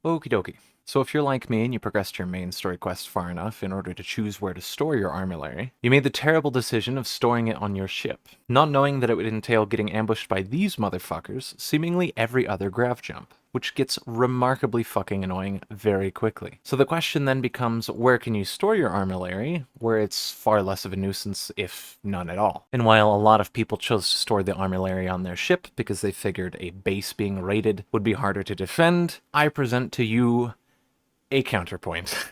Okie dokie. So if you're like me and you progressed your main story quest far enough in order to choose where to store your armillary, you made the terrible decision of storing it on your ship, not knowing that it would entail getting ambushed by these motherfuckers seemingly every other grav jump, which gets remarkably fucking annoying very quickly. So the question then becomes, where can you store your armillary where it's far less of a nuisance, if none at all? And while a lot of people chose to store the armillary on their ship because they figured a base being raided would be harder to defend, I present to you a counterpoint.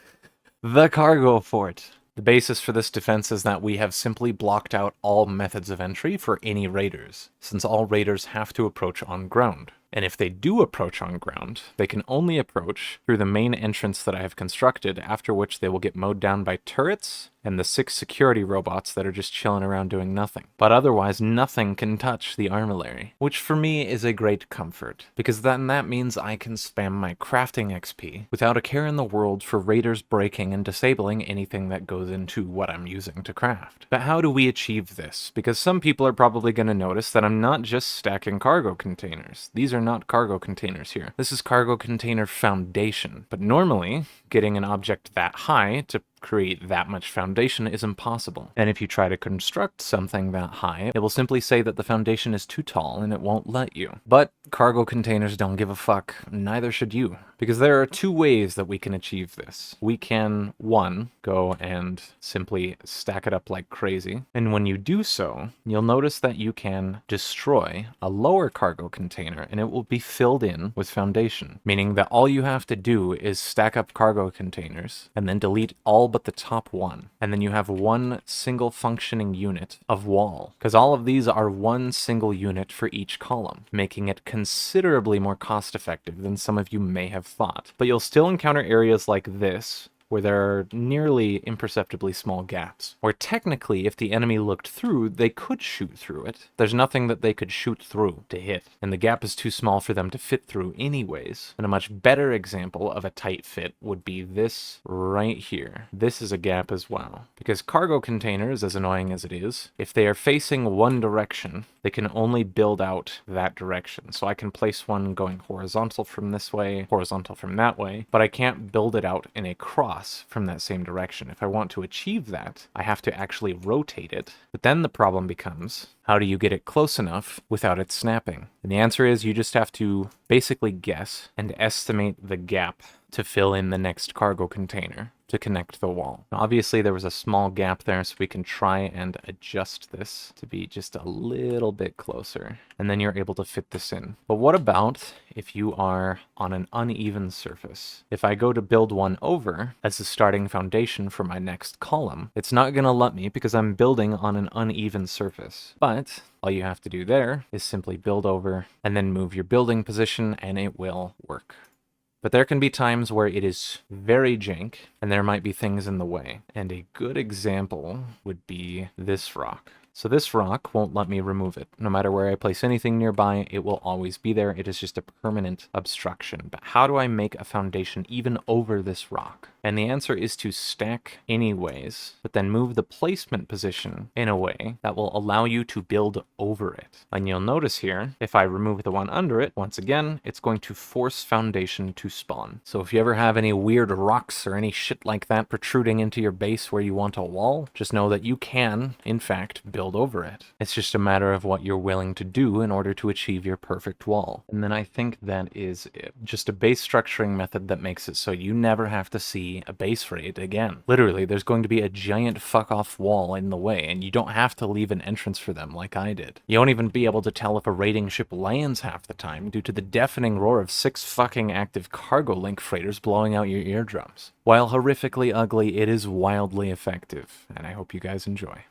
The cargo fort. The basis for this defense is that we have simply blocked out all methods of entry for any raiders, since all raiders have to approach on ground. And if they do approach on ground, they can only approach through the main entrance that I have constructed, after which they will get mowed down by turrets and the 6 security robots that are just chilling around doing nothing. But otherwise, nothing can touch the armillary, which for me is a great comfort, because then that means I can spam my crafting XP without a care in the world for raiders breaking and disabling anything that goes into what I'm using to craft. But how do we achieve this? Because some people are probably going to notice that I'm not just stacking cargo containers. These are not cargo containers here. This is cargo container foundation. But normally, getting an object that high to create that much foundation is impossible. And if you try to construct something that high, it will simply say that the foundation is too tall and it won't let you. But cargo containers don't give a fuck, neither should you. Because there are 2 ways that we can achieve this. We can, 1, go and simply stack it up like crazy. And when you do so, you'll notice that you can destroy a lower cargo container and it will be filled in with foundation. Meaning that all you have to do is stack up cargo containers and then delete all but the top one. And then you have 1 single functioning unit of wall. Because all of these are 1 single unit for each column, making it considerably more cost effective than some of you may have thought. But you'll still encounter areas like this, where there are nearly imperceptibly small gaps, where technically if the enemy looked through, they could shoot through it. There's nothing that they could shoot through to hit, and the gap is too small for them to fit through anyways. And a much better example of a tight fit would be this right here. This is a gap as well, because cargo containers, as annoying as it is, if they are facing one direction, they can only build out that direction. So I can place one going horizontal from this way, horizontal from that way, but I can't build it out in a cross from that same direction. If I want to achieve that, I have to actually rotate it. But then the problem becomes, how do you get it close enough without it snapping? And the answer is you just have to basically guess and estimate the gap to fill in the next cargo container to connect the wall. Now, obviously there was a small gap there, so we can try and adjust this to be just a little bit closer, and then you're able to fit this in. But what about if you are on an uneven surface? If I go to build one over as the starting foundation for my next column, it's not going to let me because I'm building on an uneven surface. But all you have to do there is simply build over and then move your building position and it will work. But there can be times where it is very jank, and there might be things in the way. And a good example would be this rock. So this rock won't let me remove it. No matter where I place anything nearby, it will always be there. It is just a permanent obstruction. But how do I make a foundation even over this rock? And the answer is to stack anyways, but then move the placement position in a way that will allow you to build over it. And you'll notice here, if I remove the one under it, once again, it's going to force foundation to spawn. So if you ever have any weird rocks or any shit like that protruding into your base where you want a wall, just know that you can, in fact, build over it. It's just a matter of what you're willing to do in order to achieve your perfect wall. And then I think that is it. Just a base structuring method that makes it so you never have to see a base raid again. Literally, there's going to be a giant fuck-off wall in the way, and you don't have to leave an entrance for them like I did. You won't even be able to tell if a raiding ship lands half the time due to the deafening roar of 6 fucking active cargo link freighters blowing out your eardrums. While horrifically ugly, it is wildly effective, and I hope you guys enjoy.